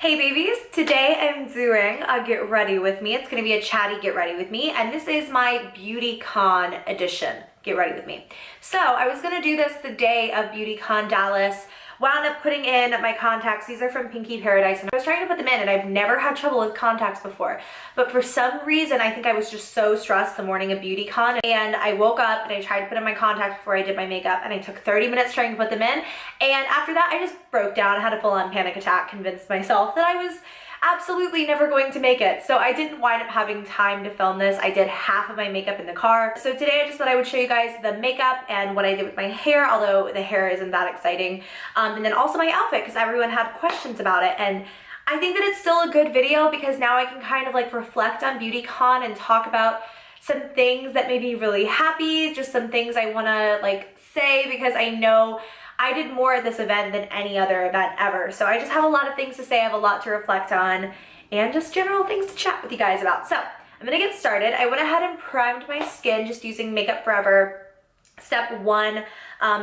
Hey babies, today I'm doing a get ready with me. It's gonna be a chatty get ready with me, and this is my Beauty Con edition, get ready with me. So I was gonna do this the day of Beauty Con Dallas, wound up putting in my contacts. These are from Pinky Paradise, and I was trying to put them in, and I've never had trouble with contacts before. But for some reason, I think I was just so stressed the morning of Beauty Con, and I woke up and I tried to put in my contacts before I did my makeup, and I took 30 minutes trying to put them in, and after that, I just broke down. I had a full-on panic attack, convinced myself that I was absolutely never going to make it. So I didn't wind up having time to film this. I did half of my makeup in the car. So today I just thought I would show you guys the makeup and what I did with my hair, although the hair isn't that exciting. And then also my outfit, because everyone had questions about it. And I think that it's still a good video because now I can kind of like reflect on Beauty Con and talk about some things that made me really happy, just some things I wanna like say, because I know I did more at this event than any other event ever. So I just have a lot of things to say, I have a lot to reflect on, and just general things to chat with you guys about. So I'm gonna get started. I went ahead and primed my skin just using Makeup Forever Step 1,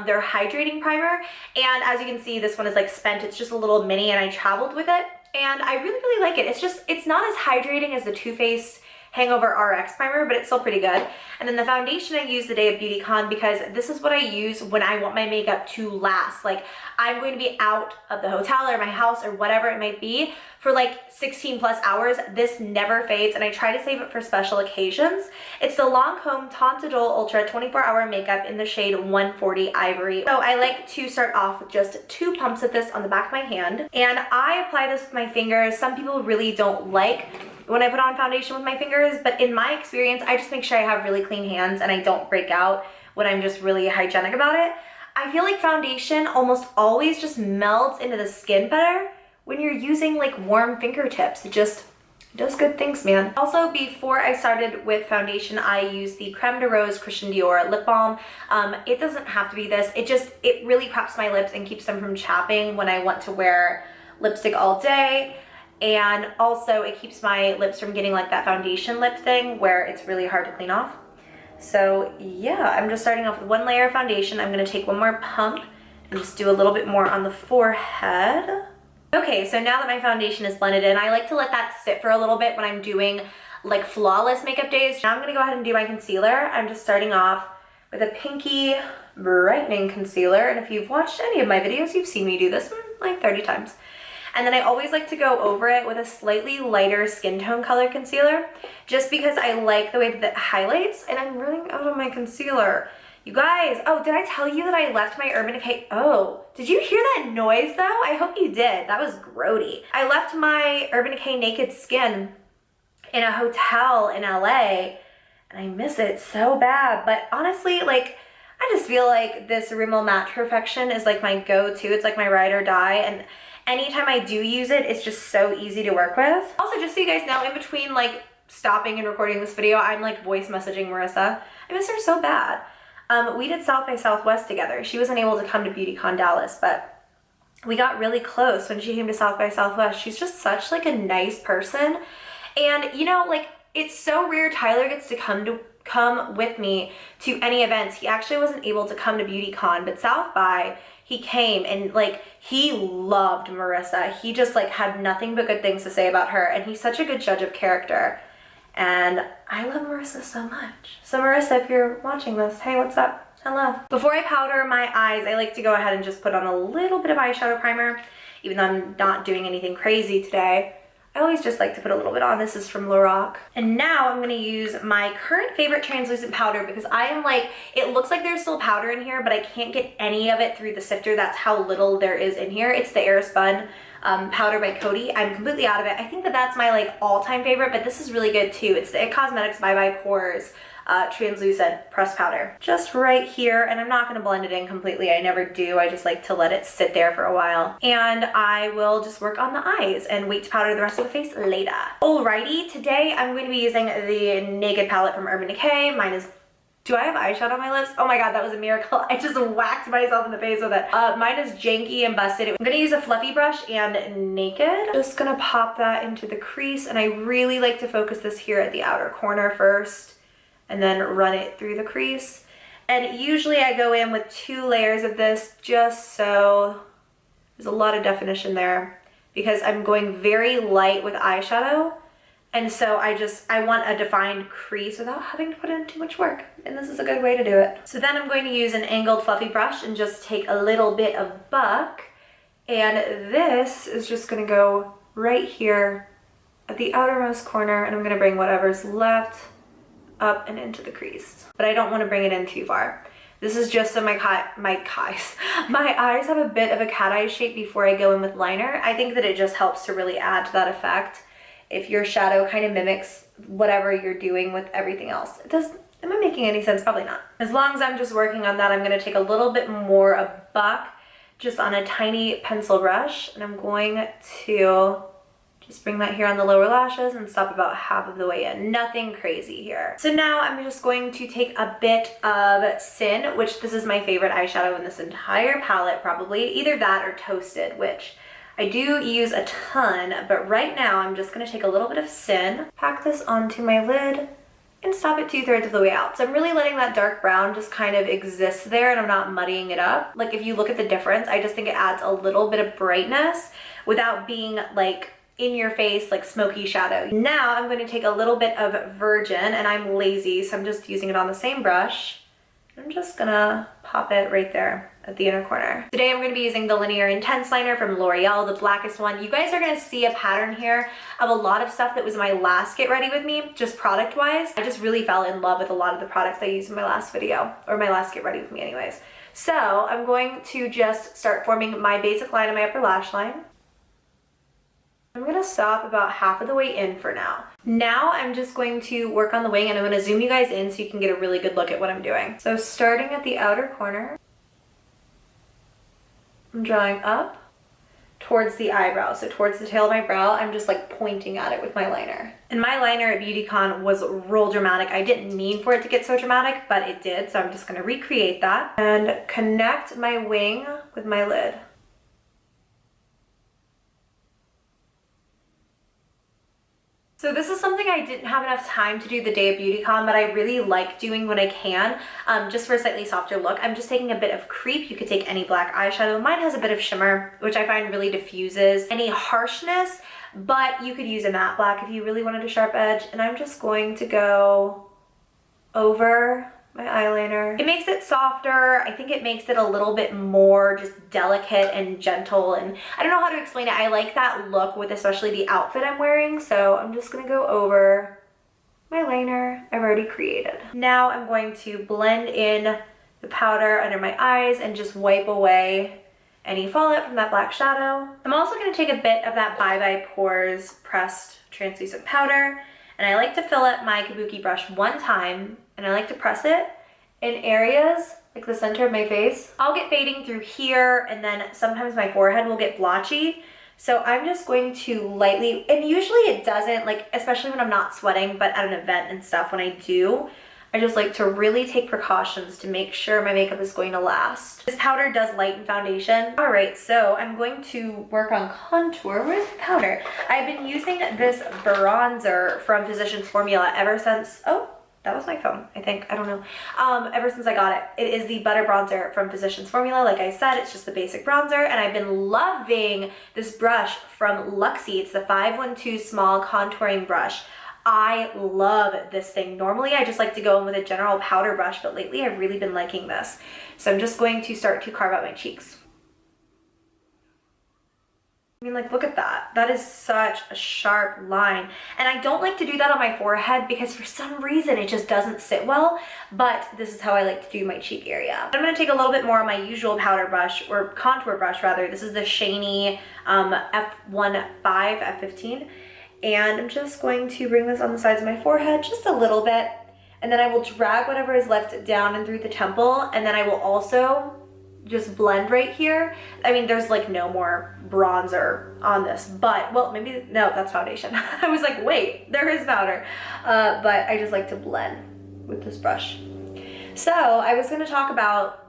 their hydrating primer. And as you can see, this one is like spent. It's just a little mini and I traveled with it. And I really like it. It's not as hydrating as the Too Faced Hangover RX primer, but it's still pretty good. And then the foundation I used the day of Beauty Con, because this is what I use when I want my makeup to last. Like, I'm going to be out of the hotel or my house or whatever it might be for like 16 plus hours. This never fades, and I try to save it for special occasions. It's the Lancome Tintadol Ultra 24-hour makeup in the shade 140 Ivory. So I like to start off with just 2 pumps of this on the back of my hand, and I apply this with my fingers. Some people really don't like when I put on foundation with my fingers, but in my experience, I just make sure I have really clean hands and I don't break out when I'm just really hygienic about it. I feel like foundation almost always just melts into the skin better when you're using like warm fingertips. It just does good things, man. Also, before I started with foundation, I used the Creme de Rose Christian Dior lip balm. It doesn't have to be this. It really preps my lips and keeps them from chapping when I want to wear lipstick all day. And also it keeps my lips from getting like that foundation lip thing where it's really hard to clean off. So yeah, I'm just starting off with 1 layer of foundation. I'm gonna take 1 more pump and just do a little bit more on the forehead. Okay, so now that my foundation is blended in, I like to let that sit for a little bit when I'm doing like flawless makeup days. Now I'm gonna go ahead and do my concealer. I'm just starting off with a Pinky Brightening Concealer. And if you've watched any of my videos, you've seen me do this one like 30 times. And then I always like to go over it with a slightly lighter skin tone color concealer, just because I like the way that it highlights. And I'm running out of my concealer. You guys, oh, did I tell you that I left my Urban Decay? Oh, did you hear that noise though? I hope you did. That was grody. I left my Urban Decay Naked Skin in a hotel in LA, and I miss it so bad. But honestly, like, I just feel like this Rimmel Matte Perfection is like my go-to. It's like my ride or die, and anytime I do use it, it's just so easy to work with. Also, just so you guys know, in between like stopping and recording this video, I'm like voice messaging Marissa. I miss her so bad. We did South by Southwest together. She wasn't able to come to Beauty Con Dallas, but we got really close when she came to South by Southwest. She's just such like a nice person. And you know, like, it's so rare Tyler gets to come with me to any events. He actually wasn't able to come to Beauty Con, but South by, he came, and like, he loved Marissa. He just like had nothing but good things to say about her, and he's such a good judge of character. And I love Marissa so much. So Marissa, if you're watching this, hey, what's up? Hello. Before I powder my eyes, I like to go ahead and just put on a little bit of eyeshadow primer, even though I'm not doing anything crazy today. I always just like to put a little bit on. This is from Lorac. And now I'm gonna use my current favorite translucent powder, because I am like, it looks like there's still powder in here, but I can't get any of it through the sifter. That's how little there is in here. It's the Airspun powder by Coty. I'm completely out of it. I think that that's my like all-time favorite, but this is really good too. It's the IT Cosmetics Bye Bye Pores translucent pressed powder. Just right here, and I'm not gonna blend it in completely. I never do. I just like to let it sit there for a while. And I will just work on the eyes and wait to powder the rest of the face later. Alrighty, today I'm going to be using the Naked palette from Urban Decay. Mine is, do I have eyeshadow on my lips? Oh my god, that was a miracle. I just whacked myself in the face with it. Mine is janky and busted. I'm gonna use a fluffy brush and Naked. Just gonna pop that into the crease, and I really like to focus this here at the outer corner first, and then run it through the crease. And usually I go in with 2 layers of this, just so there's a lot of definition there. because I'm going very light with eyeshadow. And so I want a defined crease without having to put in too much work. And this is a good way to do it. So then I'm going to use an angled fluffy brush and just take a little bit of buck. And this is just gonna go right here at the outermost corner, and I'm gonna bring whatever's left up and into the crease. But I don't wanna bring it in too far. This is just so my eyes have a bit of a cat eye shape before I go in with liner. I think that it just helps to really add to that effect. If your shadow kind of mimics whatever you're doing with everything else. Am I making any sense? Probably not. As long as I'm just working on that, I'm gonna take a little bit more of buck just on a tiny pencil brush, and I'm going to just bring that here on the lower lashes and stop about half of the way in. Nothing crazy here. So now I'm just going to take a bit of Sin, which this is my favorite eyeshadow in this entire palette probably. Either that or Toasted, which I do use a ton, but right now I'm just gonna take a little bit of Sin, pack this onto my lid, and stop it 2/3 of the way out. So I'm really letting that dark brown just kind of exist there, and I'm not muddying it up. Like if you look at the difference, I just think it adds a little bit of brightness without being like in your face, like smoky shadow. Now I'm going to take a little bit of Virgin, and I'm lazy, so I'm just using it on the same brush. I'm just gonna pop it right there at the inner corner. Today I'm going to be using the Linear Intense Liner from L'Oreal, the blackest one. You guys are going to see a pattern here of a lot of stuff that was my last Get Ready With Me, just product wise. I just really fell in love with a lot of the products I used in my last video, or my last Get Ready With Me anyways. So I'm going to just start forming my basic line on my upper lash line. I'm gonna stop about half of the way in for now. Now I'm just going to work on the wing, and I'm gonna zoom you guys in so you can get a really good look at what I'm doing. So starting at the outer corner, I'm drawing up towards the eyebrow. So towards the tail of my brow, I'm just like pointing at it with my liner. And my liner at BeautyCon was real dramatic. I didn't mean for it to get so dramatic, but it did. So I'm just gonna recreate that and connect my wing with my lid. So this is something I didn't have enough time to do the day of BeautyCon, but I really like doing when I can, just for a slightly softer look. I'm just taking a bit of Creep. You could take any black eyeshadow. Mine has a bit of shimmer, which I find really diffuses any harshness, but you could use a matte black if you really wanted a sharp edge. And I'm just going to go over my eyeliner. It makes it softer. I think it makes it a little bit more just delicate and gentle, and I don't know how to explain it. I like that look with especially the outfit I'm wearing, so I'm just gonna go over my liner I've already created. Now I'm going to blend in the powder under my eyes and just wipe away any fallout from that black shadow. I'm also gonna take a bit of that Bye Bye Pores pressed translucent powder, and I like to fill up my kabuki brush one time, and I like to press it in areas like the center of my face. I'll get fading through here, and then sometimes my forehead will get blotchy. So I'm just going to lightly, and usually it doesn't, like especially when I'm not sweating, but at an event and stuff when I do, I just like to really take precautions to make sure my makeup is going to last. This powder does lighten foundation. All right, so I'm going to work on contour with powder. I've been using this bronzer from Physicians Formula ever since, oh, that was my phone, I think. I don't know. Ever since I got it. It is the Butter Bronzer from Physicians Formula. Like I said, it's just the basic bronzer, and I've been loving this brush from Luxie. It's the 512 Small Contouring Brush. I love this thing. Normally, I just like to go in with a general powder brush, but lately I've really been liking this. So I'm just going to start to carve out my cheeks. I mean, like, look at that. That is such a sharp line. And I don't like to do that on my forehead because for some reason it just doesn't sit well, but this is how I like to do my cheek area. I'm gonna take a little bit more on my usual powder brush, or contour brush rather. This is the Shany F15, F15. And I'm just going to bring this on the sides of my forehead just a little bit. And then I will drag whatever is left down and through the temple. And then I will also just blend right here. I mean, there's like no more bronzer on this, but, well, maybe, no, that's foundation. I was like, wait, there is powder. But I just like to blend with this brush. So I was gonna talk about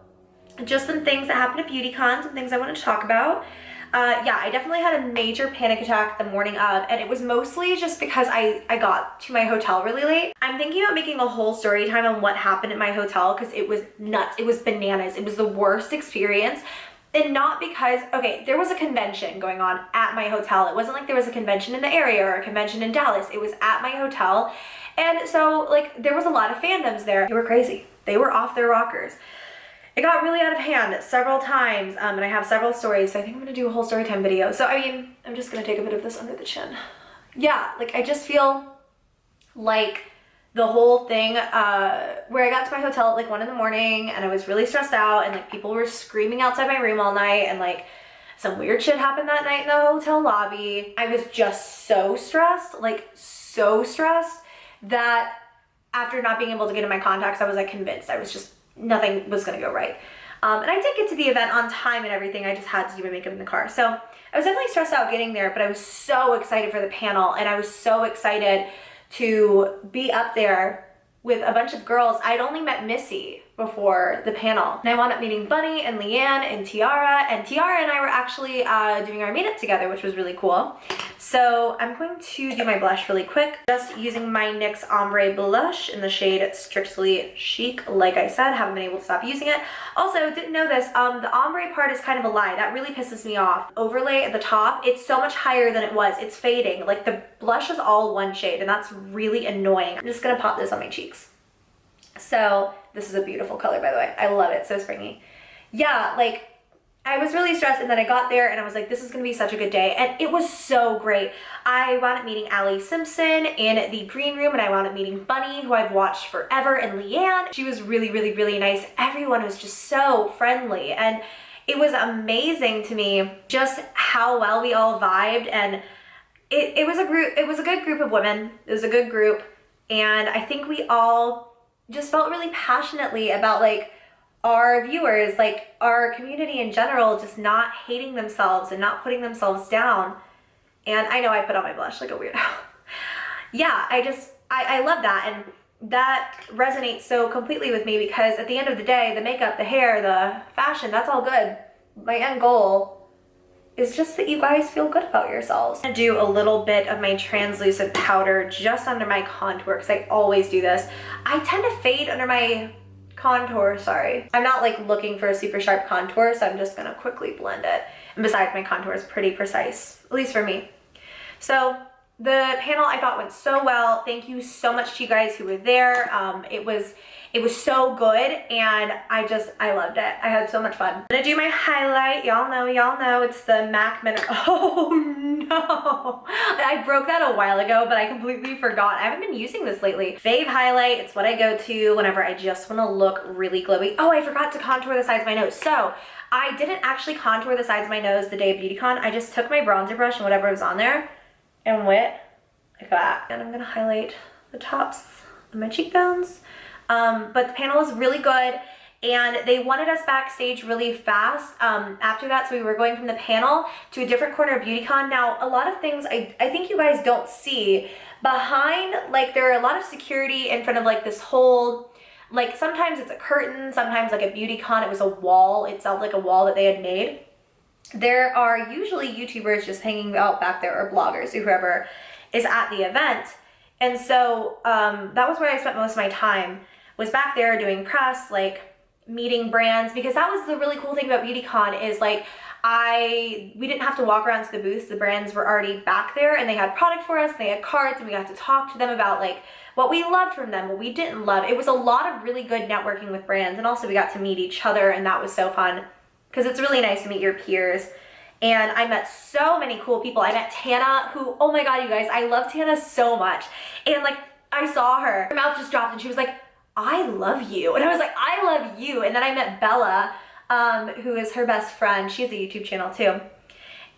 just some things that happened at BeautyCon, some things I wanted to talk about. Yeah, I definitely had a major panic attack the morning of, and it was mostly just because I got to my hotel really late. I'm thinking about making a whole story time on what happened at my hotel because it was nuts. It was bananas. It was the worst experience. And not because, okay, there was a convention going on at my hotel. It wasn't like there was a convention in the area or a convention in Dallas. It was at my hotel. And so like there was a lot of fandoms there. They were crazy. They were off their rockers. It got really out of hand several times, and I have several stories, so I think I'm gonna do a whole story time video. So I mean, I'm just gonna take a bit of this under the chin. Yeah, like I just feel like the whole thing, where I got to my hotel at like 1 in the morning and I was really stressed out and like people were screaming outside my room all night and like some weird shit happened that night in the hotel lobby. I was just so stressed, like so stressed that after not being able to get in my contacts, I was like convinced nothing was gonna go right. And I did get to the event on time and everything. I just had to do my makeup in the car. So I was definitely stressed out getting there, but I was so excited for the panel and I was so excited to be up there with a bunch of girls. I'd only met Missy before the panel. And I wound up meeting Bunny and Leanne and Tiara and I were actually doing our meetup together, which was really cool. So I'm going to do my blush really quick, just using my NYX Ombre Blush in the shade Strictly Chic. Like I said, haven't been able to stop using it. Also, didn't know this, the ombre part is kind of a lie. That really pisses me off. Overlay at the top, it's so much higher than it was. It's fading. Like the blush is all one shade and that's really annoying. I'm just gonna pop this on my cheeks. So this is a beautiful color, by the way. I love it, so springy. Yeah, like I was really stressed and then I got there and I was like, this is gonna be such a good day. And it was so great. I wound up meeting Allie Simpson in the green room and I wound up meeting Bunny, who I've watched forever, and Leanne. She was really, really, really nice. Everyone was just so friendly and it was amazing to me just how well we all vibed. And it was a good group of women. It was a good group. And I think we all just felt really passionately about like our viewers, like our community in general, just not hating themselves and not putting themselves down. And I know I put on my blush like a weirdo. Yeah, I love that. And that resonates so completely with me because at the end of the day, the makeup, the hair, the fashion, that's all good. My end goal is just that you guys feel good about yourselves. I'm gonna do a little bit of my translucent powder just under my contour because I always do this. I tend to fade under my contour, sorry. I'm not like looking for a super sharp contour, so I'm just gonna quickly blend it. And besides, my contour is pretty precise, at least for me. So the panel I thought went so well. Thank you so much to you guys who were there. It was so good and I loved it. I had so much fun. I'm gonna do my highlight. Y'all know it's the MAC Minute. Oh no. I broke that a while ago, but I completely forgot. I haven't been using this lately. Fave highlight, it's what I go to whenever I just wanna look really glowy. Oh, I forgot to contour the sides of my nose. So I didn't actually contour the sides of my nose the day of BeautyCon. I just took my bronzer brush and whatever was on there and went like that. And I'm gonna highlight the tops of my cheekbones. But the panel was really good and they wanted us backstage really fast after that. So we were going from the panel to a different corner of BeautyCon. Now, a lot of things I think you guys don't see behind, like there are a lot of security in front of like this whole, like sometimes it's a curtain, sometimes like at BeautyCon it was a wall. It felt like a wall that they had made. There are usually YouTubers just hanging out back there or bloggers or whoever is at the event. And so that was where I spent most of my time, was back there doing press, like meeting brands, because that was the really cool thing about BeautyCon is like we didn't have to walk around to the booths. The brands were already back there and they had product for us, and they had cards, and we got to talk to them about like what we loved from them, what we didn't love. It was a lot of really good networking with brands, and also we got to meet each other, and that was so fun because it's really nice to meet your peers. And I met so many cool people. I met Tana, who, oh my God, you guys, I love Tana so much. And like, I saw her mouth just dropped and she was like, I love you. And I was like, I love you. And then I met Bella, who is her best friend. She has a YouTube channel too.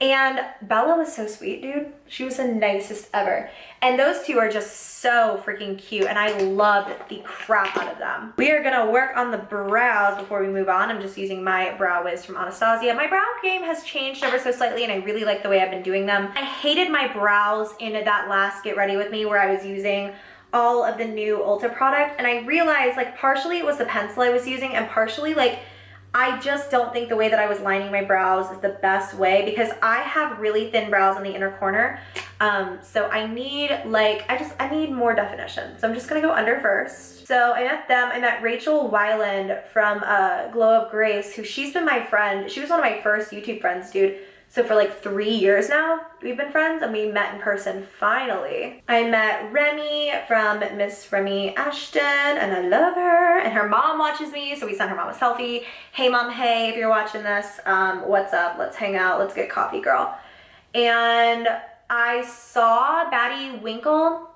And Bella was so sweet, dude. She was the nicest ever. And those two are just so freaking cute, and I loved the crap out of them. We are gonna work on the brows before we move on. I'm just using my Brow Wiz from Anastasia. My brow game has changed ever so slightly, and I really like the way I've been doing them. I hated my brows in that last Get Ready With Me where I was using all of the new Ulta product, and I realized like partially it was the pencil I was using, and partially like I just don't think the way that I was lining my brows is the best way because I have really thin brows in the inner corner. So I need I need more definition. So I'm just gonna go under first. So I met them. I met Rachel Weiland from Glow of Grace, who she's been my friend. She was one of my first YouTube friends, dude. So for like 3 years now, we've been friends and we met in person finally. I met Remy from Miss Remy Ashton and I love her. And her mom watches me, so we sent her mom a selfie. Hey mom, hey, if you're watching this, what's up? Let's hang out, let's get coffee, girl. And I saw Batty Winkle,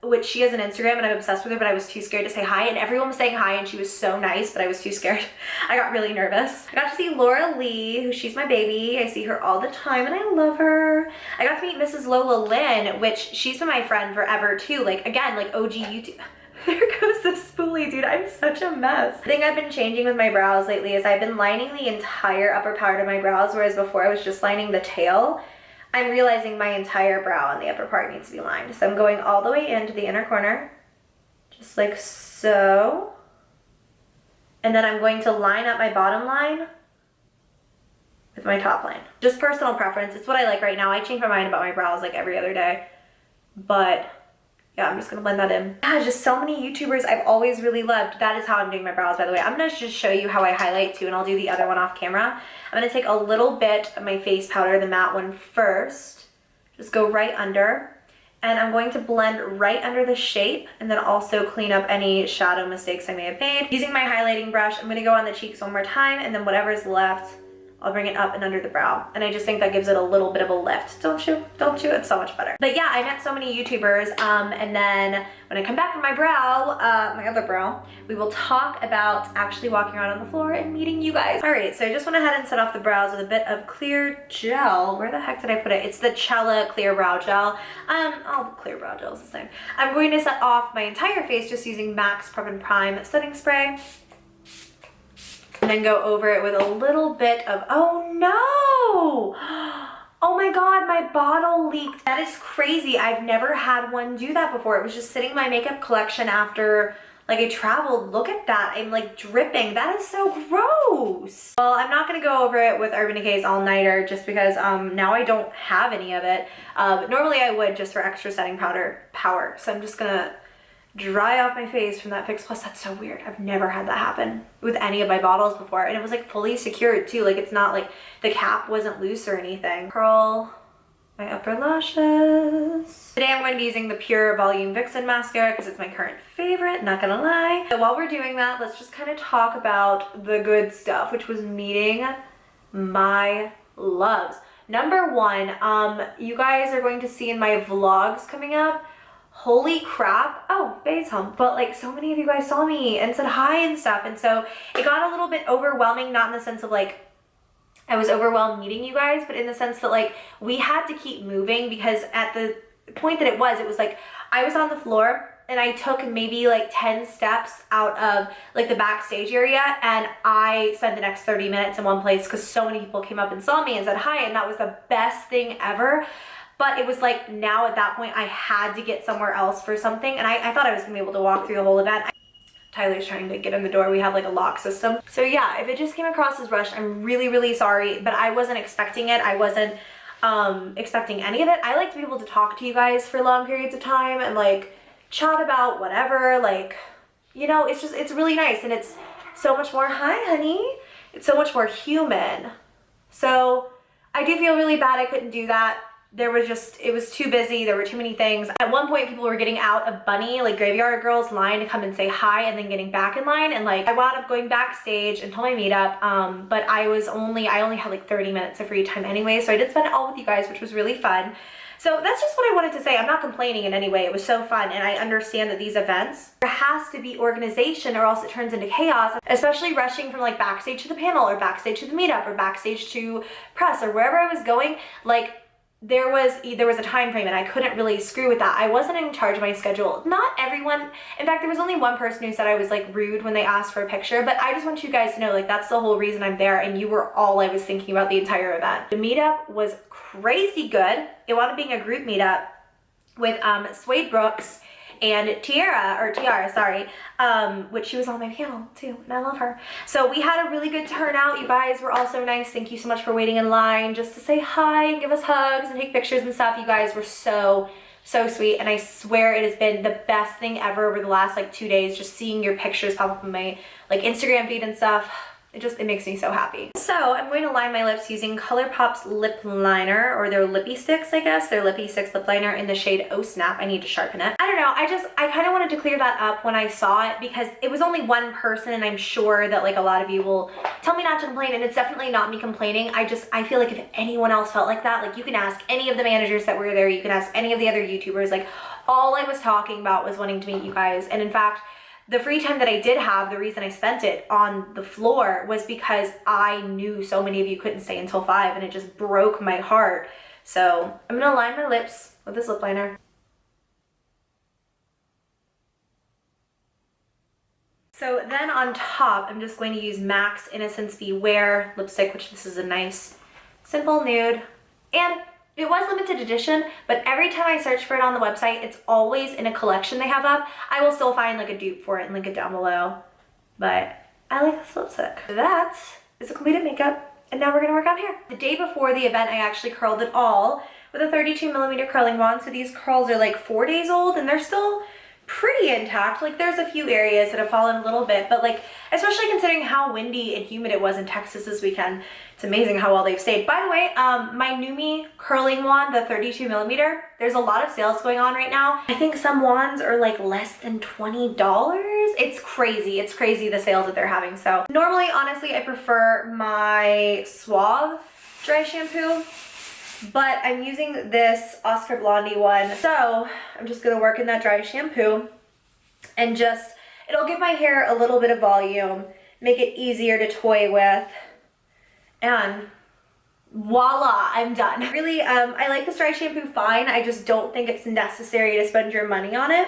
which she has an Instagram and I'm obsessed with her, but I was too scared to say hi, and everyone was saying hi and she was so nice, but I was too scared. I got really nervous. I got to see Laura Lee, who she's my baby. I see her all the time and I love her. I got to meet Mrs. LoeyLane, which she's been my friend forever too. Like again, like OG YouTube. There goes the spoolie, dude. I'm such a mess. The thing I've been changing with my brows lately is I've been lining the entire upper part of my brows, whereas before I was just lining the tail. I'm realizing my entire brow on the upper part needs to be lined. So I'm going all the way into the inner corner, just like so. And then I'm going to line up my bottom line with my top line. Just personal preference. It's what I like right now. I change my mind about my brows like every other day. But yeah, I'm just gonna blend that in. Yeah, just so many YouTubers I've always really loved. That is how I'm doing my brows, by the way. I'm gonna just show you how I highlight too, and I'll do the other one off camera. I'm gonna take a little bit of my face powder, the matte one first. Just go right under. And I'm going to blend right under the shape and then also clean up any shadow mistakes I may have made. Using my highlighting brush, I'm gonna go on the cheeks one more time, and then whatever's left, I'll bring it up and under the brow. And I just think that gives it a little bit of a lift. Don't you? Don't you? It's so much better. But yeah, I met so many YouTubers. And then when I come back from my brow, my other brow, we will talk about actually walking around on the floor and meeting you guys. All right, so I just went ahead and set off the brows with a bit of clear gel. Where the heck did I put it? It's the Cella Clear Brow Gel. All the clear brow gel is the same. I'm going to set off my entire face just using MAC's Prep and Prime setting spray. And then go over it with a little bit of, oh no! Oh my god, my bottle leaked. That is crazy. I've never had one do that before. It was just sitting in my makeup collection after like I traveled. Look at that. I'm like dripping. That is so gross. Well, I'm not gonna go over it with Urban Decay's All Nighter just because now I don't have any of it. But normally I would just for extra setting powder power. So I'm just gonna dry off my face from that Fix Plus. That's so weird. I've never had that happen with any of my bottles before, and it was like fully secured too. Like it's not like the cap wasn't loose or anything. Curl my upper lashes. Today I'm going to be using the Pure Volume Vixen mascara because it's my current favorite, not gonna lie. So while we're doing that, let's just kind of talk about the good stuff, which was meeting my loves. Number one, you guys are going to see in my vlogs coming up, holy crap, oh, Bay's home. But like so many of you guys saw me and said hi and stuff. And so it got a little bit overwhelming, not in the sense of like, I was overwhelmed meeting you guys, but in the sense that like we had to keep moving because at the point that it was like, I was on the floor and I took maybe like 10 steps out of like the backstage area and I spent the next 30 minutes in one place because so many people came up and saw me and said hi, and that was the best thing ever. But it was like now at that point I had to get somewhere else for something, and I thought I was gonna be able to walk through the whole event. Tyler's trying to get in the door. We have like a lock system. So yeah, if it just came across as rushed, I'm really, really sorry, but I wasn't expecting it. I wasn't expecting any of it. I like to be able to talk to you guys for long periods of time and like chat about whatever, like, you know, it's really nice, and it's so much more, hi honey, it's so much more human. So I do feel really bad I couldn't do that. There was just, it was too busy. There were too many things. At one point, people were getting out of Bunny, like Graveyard Girls line to come and say hi, and then getting back in line. And like, I wound up going backstage until my meetup. But I only had like 30 minutes of free time anyway. So I did spend it all with you guys, which was really fun. So that's just what I wanted to say. I'm not complaining in any way. It was so fun. And I understand that these events, there has to be organization or else it turns into chaos, especially rushing from like backstage to the panel or backstage to the meetup or backstage to press or wherever I was going. Like, there was a time frame and I couldn't really screw with that. I wasn't in charge of my schedule. Not everyone, in fact, there was only one person who said I was like rude when they asked for a picture, but I just want you guys to know like that's the whole reason I'm there, and you were all I was thinking about the entire event. The meetup was crazy good. It wound up being a group meetup with Suede Brooks and Tiara, sorry, which she was on my panel too, and I love her. So we had a really good turnout. You guys were all so nice. Thank you so much for waiting in line just to say hi and give us hugs and take pictures and stuff. You guys were so sweet, and I swear it has been the best thing ever over the last like 2 days, just seeing your pictures pop up on my like Instagram feed and stuff. It makes me so happy. So I'm going to line my lips using ColourPop's lip liner, or their lippy sticks, I guess. Their lippy sticks lip liner in the shade Oh Snap. I need to sharpen it. I don't know, I kind of wanted to clear that up when I saw it, because it was only one person, and I'm sure that like a lot of you will tell me not to complain, and it's definitely not me complaining. I feel like if anyone else felt like that, like you can ask any of the managers that were there, you can ask any of the other YouTubers, like all I was talking about was wanting to meet you guys. And in fact, the free time that I did have, the reason I spent it on the floor was because I knew so many of you couldn't stay until 5, and it just broke my heart. So I'm gonna line my lips with this lip liner. So then on top, I'm just going to use MAC's Innocence Beware lipstick, which this is a nice, simple nude. And it was limited edition, but every time I search for it on the website, it's always in a collection they have up. I will still find like a dupe for it and link it down below, but I like this lipstick. That is the completed makeup, and now we're gonna work on hair. The day before the event, I actually curled it all with a 32mm curling wand, so these curls are like 4 days old, and they're still pretty intact. Like there's a few areas that have fallen a little bit, but like, especially considering how windy and humid it was in Texas this weekend, it's amazing how well they've stayed. By the way, my Numi curling wand, the 32mm, there's a lot of sales going on right now. I think some wands are like less than $20. It's crazy the sales that they're having. So normally, honestly, I prefer my Suave dry shampoo, but I'm using this Oscar Blondie one. So I'm just gonna work in that dry shampoo and it'll give my hair a little bit of volume, make it easier to toy with, and voila, I'm done. Really, I like this dry shampoo fine. I just don't think it's necessary to spend your money on it.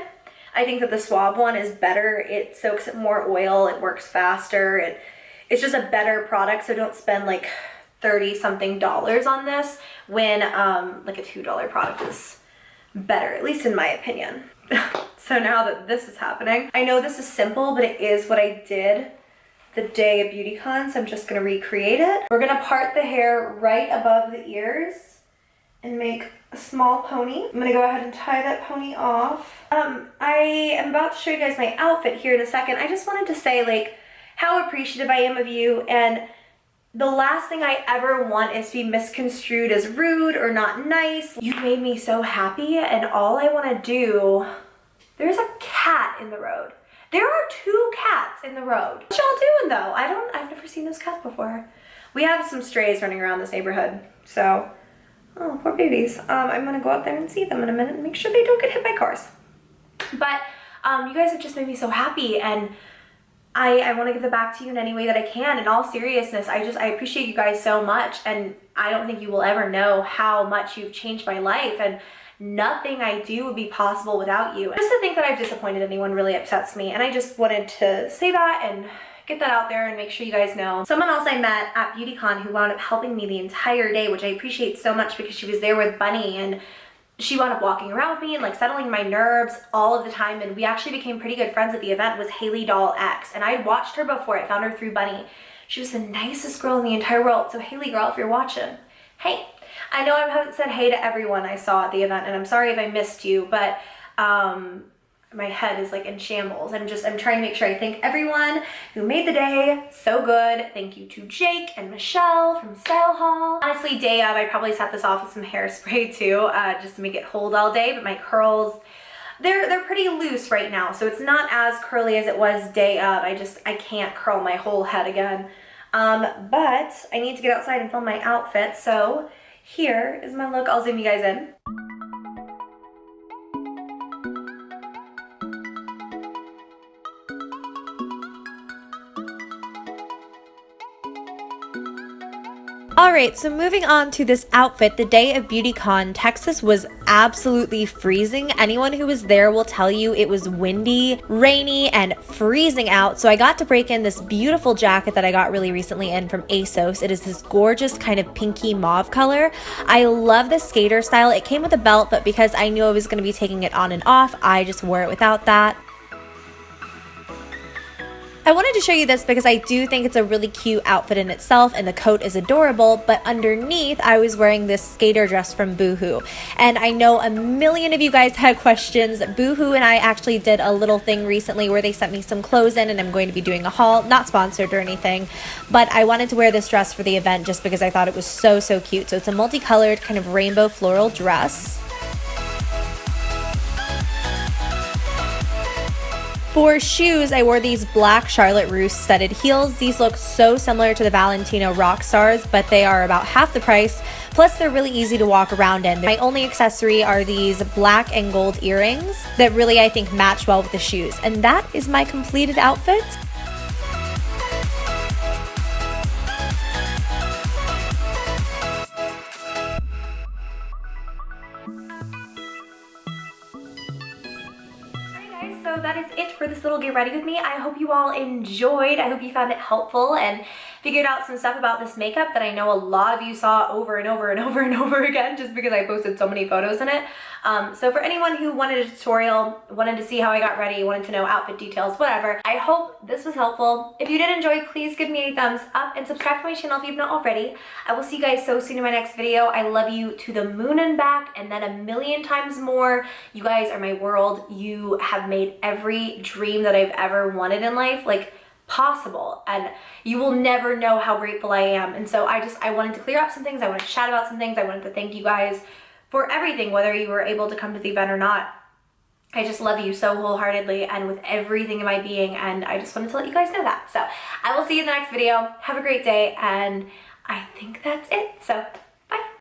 I think that the Suave one is better. It soaks up more oil, it works faster, it's just a better product, so don't spend like $30-something on this when like a $2 product is better, at least in my opinion. So now that this is happening, I know this is simple, but it is what I did the day of BeautyCon, so I'm just gonna recreate it. We're gonna part the hair right above the ears and make a small pony. I'm gonna go ahead and tie that pony off. I am about to show you guys my outfit here in a second. I just wanted to say like how appreciative I am of you, and the last thing I ever want is to be misconstrued as rude or not nice. You made me so happy, and all I want to do... There's a cat in the road. There are 2 cats in the road. What y'all doing though? I've never seen those cats before. We have some strays running around this neighborhood, so... Oh, poor babies. I'm gonna go out there and see them in a minute and make sure they don't get hit by cars. But you guys have just made me so happy, and I want to give it back to you in any way that I can. In all seriousness, I appreciate you guys so much, and I don't think you will ever know how much you've changed my life, and nothing I do would be possible without you. Just to think that I've disappointed anyone really upsets me, and I just wanted to say that and get that out there and make sure you guys know. Someone else I met at BeautyCon who wound up helping me the entire day, which I appreciate so much because she was there with Bunny, and she wound up walking around with me and like settling my nerves all of the time, and we actually became pretty good friends at the event, was Haley Doll X, and I had watched her before. I found her through Bunny. She was the nicest girl in the entire world. So Haley girl, if you're watching, hey. I know I haven't said hey to everyone I saw at the event, and I'm sorry if I missed you, but my head is like in shambles. I'm trying to make sure I thank everyone who made the day so good. Thank you to Jake and Michelle from Style Hall. Honestly, day of, I probably set this off with some hairspray too, just to make it hold all day, but my curls, they're pretty loose right now, so it's not as curly as it was day of. I can't curl my whole head again. But I need to get outside and film my outfit, so here is my look. I'll zoom you guys in. Alright, so moving on to this outfit, the day of BeautyCon, Texas was absolutely freezing. Anyone who was there will tell you it was windy, rainy, and freezing out. So I got to break in this beautiful jacket that I got really recently in from ASOS. It is this gorgeous kind of pinky mauve color. I love the skater style. It came with a belt, but because I knew I was going to be taking it on and off, I just wore it without that. I wanted to show you this because I do think it's a really cute outfit in itself and the coat is adorable, but underneath I was wearing this skater dress from Boohoo. And I know a million of you guys had questions. Boohoo and I actually did a little thing recently where they sent me some clothes in and I'm going to be doing a haul, not sponsored or anything, but I wanted to wear this dress for the event just because I thought it was so cute. So it's a multicolored kind of rainbow floral dress. For shoes, I wore these black Charlotte Russe studded heels. These look so similar to the Valentino Rockstars, but they are about half the price. Plus, they're really easy to walk around in. My only accessory are these black and gold earrings that really, I think, match well with the shoes. And that is my completed outfit. So that is it for this little get ready with me. I hope you all enjoyed. I hope you found it helpful and figured out some stuff about this makeup that I know a lot of you saw over and over and over and over again just because I posted so many photos in it. So for anyone who wanted a tutorial, wanted to see how I got ready, wanted to know outfit details, whatever, I hope this was helpful. If you did enjoy, please give me a thumbs up and subscribe to my channel if you've not already. I will see you guys so soon in my next video. I love you to the moon and back and then a million times more. You guys are my world. You have made every dream that I've ever wanted in life like possible, and you will never know how grateful I am. And so I wanted to clear up some things. I wanted to chat about some things. I wanted to thank you guys for everything, whether you were able to come to the event or not. I just love you so wholeheartedly and with everything in my being, and I just wanted to let you guys know that. So I will see you in the next video. Have a great day, and I think that's it. So